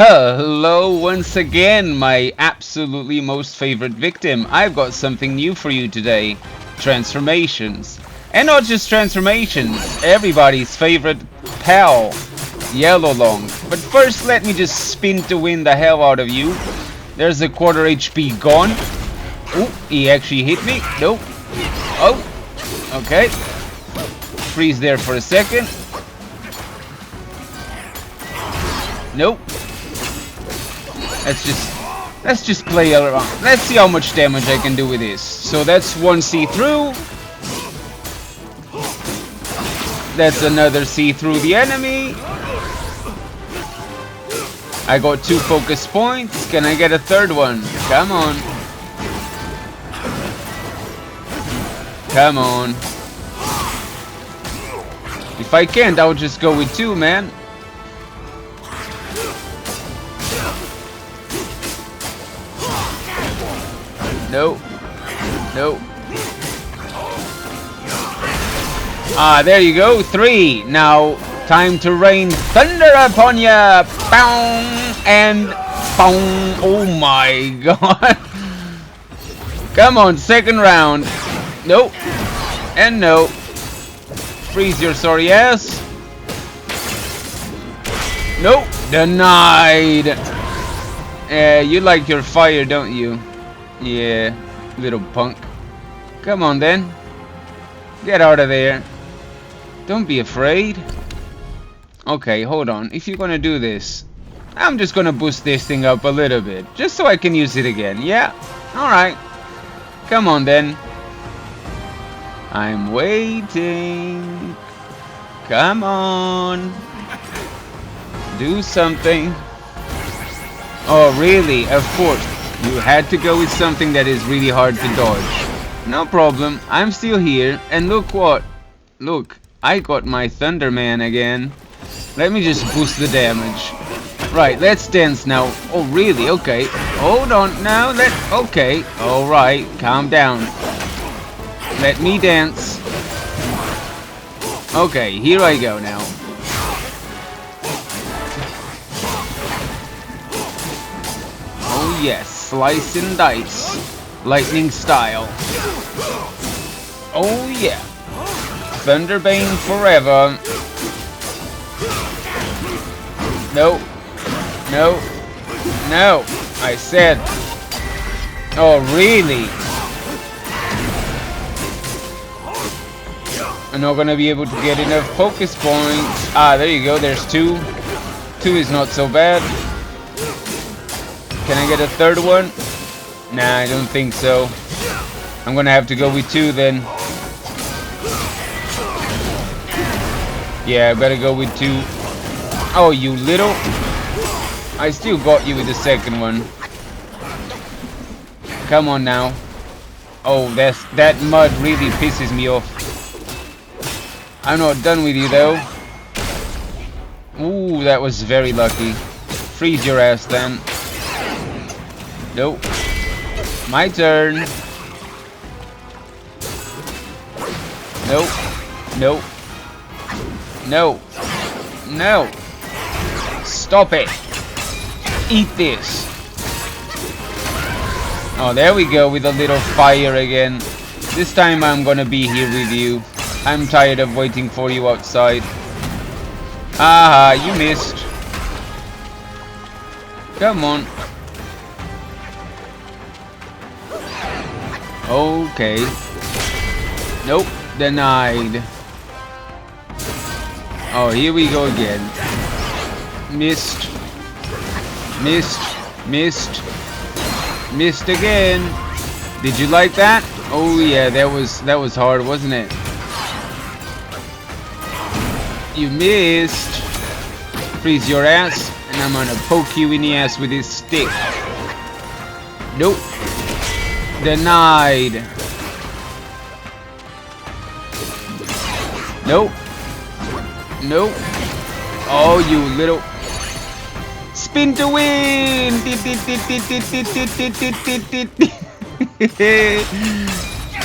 Hello once again, my absolutely most favorite victim. I've got something new for you today. Transformations. And not just transformations, everybody's favorite pal, Yellow Loong. But first let me just spin to win the hell out of you. There's a quarter HP gone. Oh, he actually hit me. Nope. Oh, okay. Freeze there for a second. Nope. Let's just play around. Let's see how much damage I can do with this. So that's one see-through. That's another see-through the enemy. I got 2 focus points. Can I get a third one? Come on. Come on. If I can't, I'll just go with 2, man. No. No. Ah, there you go. 3. Now, time to rain thunder upon ya. Boom and boom. Oh my god. Come on, second round. Nope. And no. Freeze your sorry ass. Nope. Denied. You like your fire, don't you? Yeah, little punk. Come on then. Get out of there. Don't be afraid. Okay, hold on. If you're gonna do this, I'm just gonna boost this thing up a little bit. Just so I can use it again. Yeah? Alright. Come on then. I'm waiting. Come on. Do something. Oh, really? Of course. You had to go with something that is really hard to dodge. No problem, I'm still here, and look what? Look, I got my Thunderman again. Let me just boost the damage. Right, let's dance now. Oh, really? Okay. Hold on, now okay. Alright, calm down. Let me dance. Okay, here I go now. Oh yes. Slice and dice, lightning style. Oh yeah, Thunderbane forever. No, no, no. I said. Oh really? I'm not gonna be able to get enough focus points. Ah, there you go. There's 2. 2 is not so bad. Can I get a third one? Nah, I don't think so. I'm gonna have to go with 2 then. Yeah, I better go with 2. Oh, you little... I still got you with the second one. Come on now. Oh, that mud really pisses me off. I'm not done with you though. Ooh, that was very lucky. Freeze your ass then. Nope. My turn. Nope. Nope. No. No. Stop it. Eat this. Oh, there we go with a little fire again. This time I'm gonna be here with you. I'm tired of waiting for you outside. Aha, you missed. Come on. Okay. Nope. Denied. Oh, here we go again. Missed. Missed. Missed. Missed again. Did you like that? Oh yeah, that was hard, wasn't it? You missed. Freeze your ass, and I'm gonna poke you in the ass with this stick. Nope. Denied. Nope. Nope. Oh, you little... Spin to win!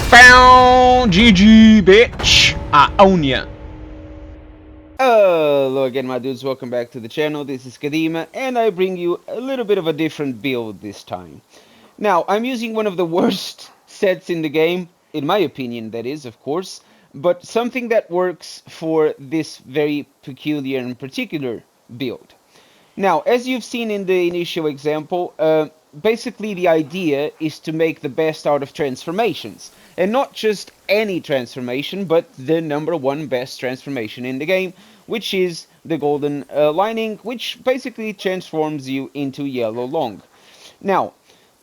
Found GG, bitch. I own ya. Hello again, my dudes, welcome back to the channel. This is Kadima, and I bring you a little bit of a different build this time. Now, I'm using one of the worst sets in the game, in my opinion, that is, of course, but something that works for this very peculiar and particular build. Now, as you've seen in the initial example, basically the idea is to make the best out of transformations. And not just any transformation, but the #1 best transformation in the game, which is the golden lining, which basically transforms you into Yellow Loong. Now,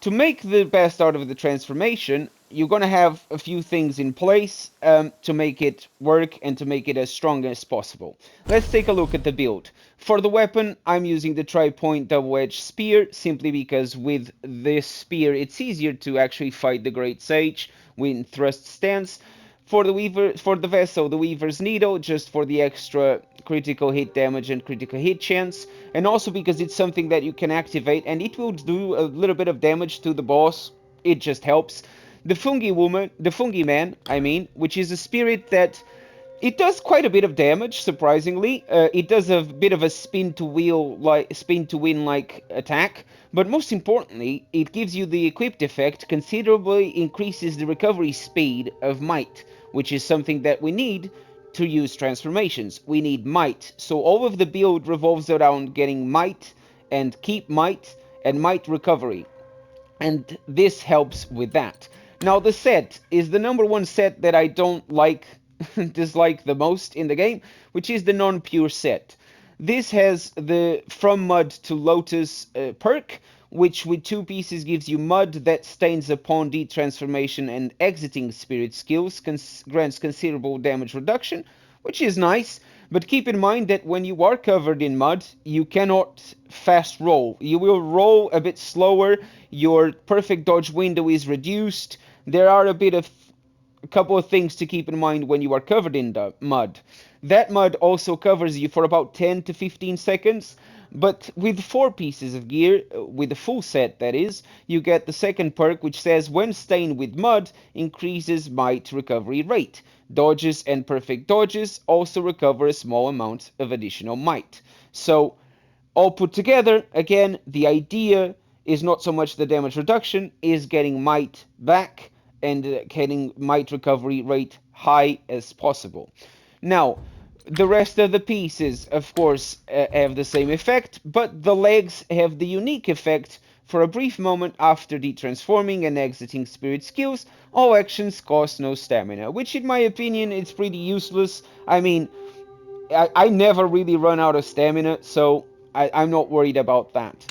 to make the best out of the transformation, you're going to have a few things in place to make it work and to make it as strong as possible. Let's take a look at the build. For the weapon, I'm using the tri-point double-edged spear, simply because with this spear it's easier to actually fight the Great Sage with thrust stance. For the vessel, the Weaver's Needle, just for the extra critical hit damage and critical hit chance, and also because it's something that you can activate and it will do a little bit of damage to the boss. It just helps. The Fungi Man, I mean, which is a spirit that it does quite a bit of damage, surprisingly. It does a bit of a spin to win like attack, but most importantly, it gives you the equipped effect, considerably increases the recovery speed of might, which is something that we need to use transformations. We need might, so all of the build revolves around getting might and keep might and might recovery, and this helps with that. Now, the set is the #1 set that I don't like, dislike the most in the game, which is the non-pure set. This has the From Mud to Lotus perk, which with 2 pieces gives you mud that stains upon detransformation and exiting spirit skills, grants considerable damage reduction, which is nice. But keep in mind that when you are covered in mud, you cannot fast roll. You will roll a bit slower, your perfect dodge window is reduced. There are a couple of things to keep in mind when you are covered in the mud. That mud also covers you for about 10 to 15 seconds, but with 4 pieces of gear, with the full set that is, you get the second perk, which says when stained with mud, increases might recovery rate. Dodges and perfect dodges also recover a small amount of additional might. So, all put together, again, the idea is not so much the damage reduction, is getting might back and getting might recovery rate high as possible. Now, the rest of the pieces, of course, have the same effect, but the legs have the unique effect for a brief moment after detransforming and exiting spirit skills. All actions cost no stamina, which in my opinion is pretty useless. I mean, I never really run out of stamina, so I'm not worried about that.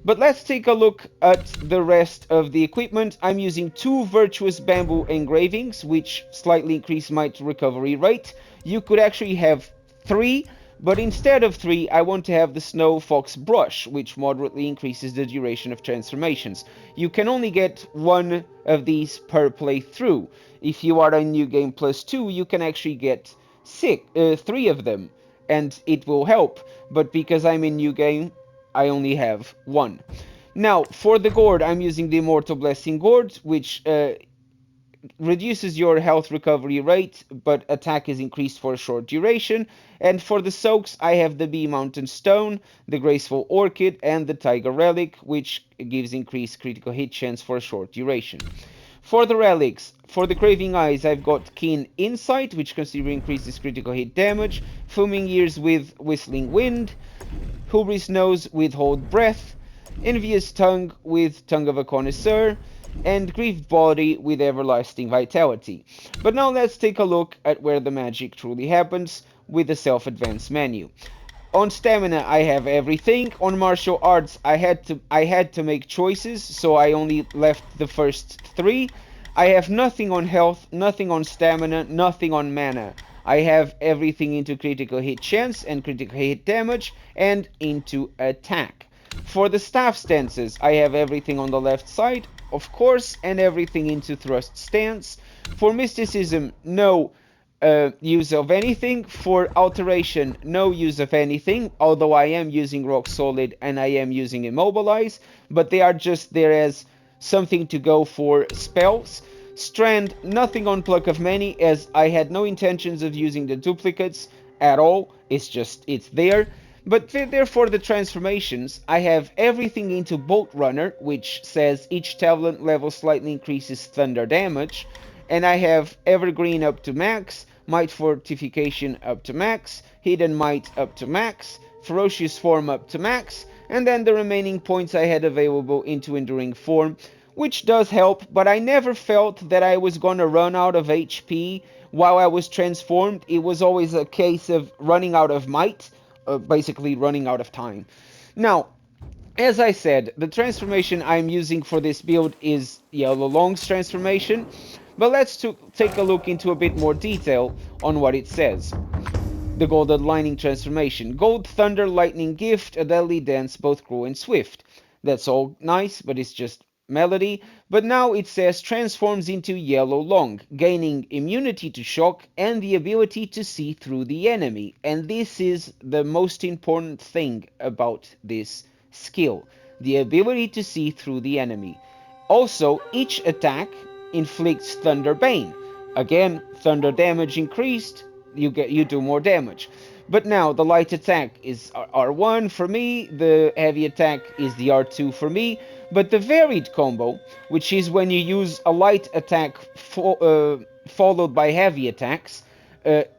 But let's take a look at the rest of the equipment. I'm using 2 virtuous bamboo engravings, which slightly increase my recovery rate. You could actually have 3, but instead of 3, I want to have the Snow Fox brush, which moderately increases the duration of transformations. You can only get 1 of these per playthrough. If you are on New Game Plus 2, you can actually get 3 of them, and it will help. But because I'm in New Game, I only have 1. Now, for the gourd, I'm using the Immortal Blessing Gourd, which reduces your health recovery rate, but attack is increased for a short duration. And for the soaks, I have the Bee Mountain Stone, the Graceful Orchid, and the Tiger Relic, which gives increased critical hit chance for a short duration. For the relics, for the Craving Eyes, I've got Keen Insight, which considerably increases critical hit damage, Foaming Ears with Whistling Wind, Hubris Nose with Hold Breath, Envious Tongue with Tongue of a Connoisseur, and Grieved Body with Everlasting Vitality. But now let's take a look at where the magic truly happens with the self-advance menu. On stamina, I have everything. On martial arts, I had to make choices, so I only left the first 3. I have nothing on health, nothing on stamina, nothing on mana. I have everything into critical hit chance and critical hit damage, and into attack. For the staff stances, I have everything on the left side, of course, and everything into thrust stance. For mysticism, no use of anything. For alteration, no use of anything, although I am using rock solid and I am using immobilize, but they are just there as something to go for spells. Strand, nothing on pluck of many, as I had no intentions of using the duplicates. at all. It's there. But therefore, the transformations, I have everything into Bolt Runner, which says each talent level slightly increases thunder damage. And I have Evergreen up to max, Might Fortification up to max, Hidden Might up to max, Ferocious Form up to max, and then the remaining points I had available into Enduring Form, which does help, but I never felt that I was gonna run out of HP while I was transformed. It was always a case of running out of might, basically running out of time. Now, as I said, the transformation I'm using for this build is Yellow Loong's transformation, but let's take a look into a bit more detail on what it says. The Golden Lightning transformation. Gold, Thunder, Lightning Gift, a deadly dance, both cruel and swift. That's all nice, but it's just melody. But now it says transforms into Yellow Loong, gaining immunity to shock and the ability to see through the enemy. And this is the most important thing about this skill, the ability to see through the enemy. Also, each attack inflicts Thunder Bane. Again, thunder damage increased, you do more damage. But now the light attack is R1 for me, the heavy attack is the R2 for me, but the varied combo, which is when you use a light attack followed by heavy attacks,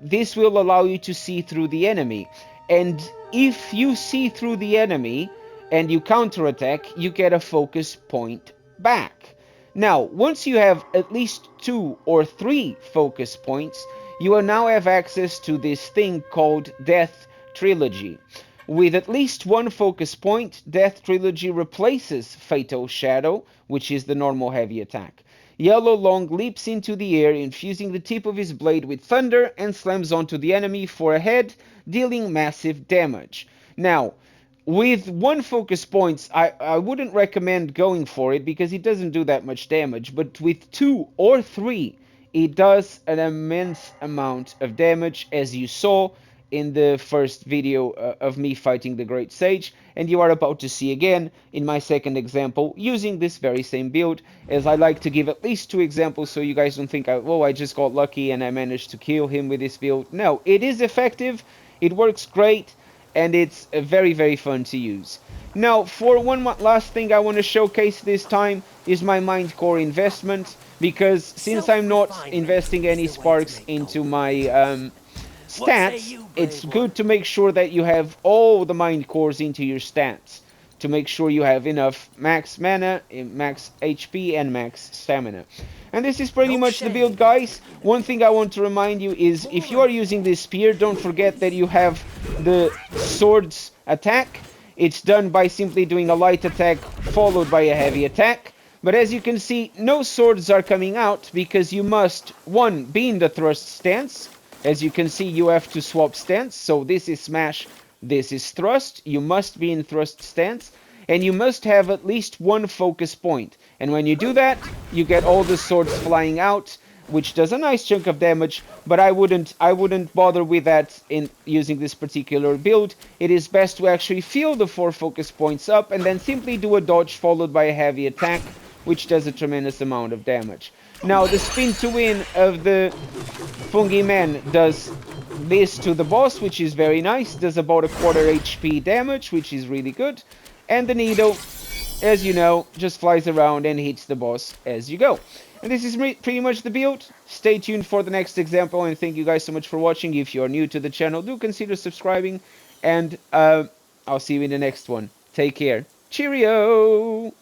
this will allow you to see through the enemy. And if you see through the enemy and you counterattack, you get a focus point back. Now, once you have at least 2 or 3 focus points, you will now have access to this thing called Death Trilogy. With at least 1 focus point, Death Trilogy replaces Fatal Shadow, which is the normal heavy attack. Yellow Loong leaps into the air, infusing the tip of his blade with thunder, and slams onto the enemy for a head, dealing massive damage. Now, with 1 focus points, I wouldn't recommend going for it because it doesn't do that much damage, but with 2 or 3, it does an immense amount of damage, as you saw in the first video of me fighting the Great Sage, and you are about to see again in my second example using this very same build, as I like to give at least 2 examples so you guys don't think, oh, I just got lucky and I managed to kill him with this build. No, it is effective, it works great, and it's very, very fun to use. Now, for one last thing I want to showcase this time is my Mind Core investment, because since I'm not investing any sparks into my stats, it's good to make sure that you have all the Mind Cores into your stats, to make sure you have enough max mana, max HP, and max stamina. And this is pretty much the build, guys. One thing I want to remind you is, if you are using this spear, don't forget that you have the sword's attack. It's done by simply doing a light attack followed by a heavy attack. But as you can see, no swords are coming out because you must, 1, be in the thrust stance. As you can see, you have to swap stance. So this is smash, this is thrust. You must be in thrust stance. And you must have at least 1 focus point. And when you do that, you get all the swords flying out, which does a nice chunk of damage, but I wouldn't bother with that in using this particular build. It is best to actually fill the 4 focus points up and then simply do a dodge followed by a heavy attack, which does a tremendous amount of damage. Now, the spin to win of the Fungi Man does this to the boss, which is very nice. Does about a quarter HP damage, which is really good. And the needle, as you know, just flies around and hits the boss as you go. And this is pretty much the build. Stay tuned for the next example, and thank you guys so much for watching. If you are new to the channel, do consider subscribing, and I'll see you in the next one. Take care. Cheerio!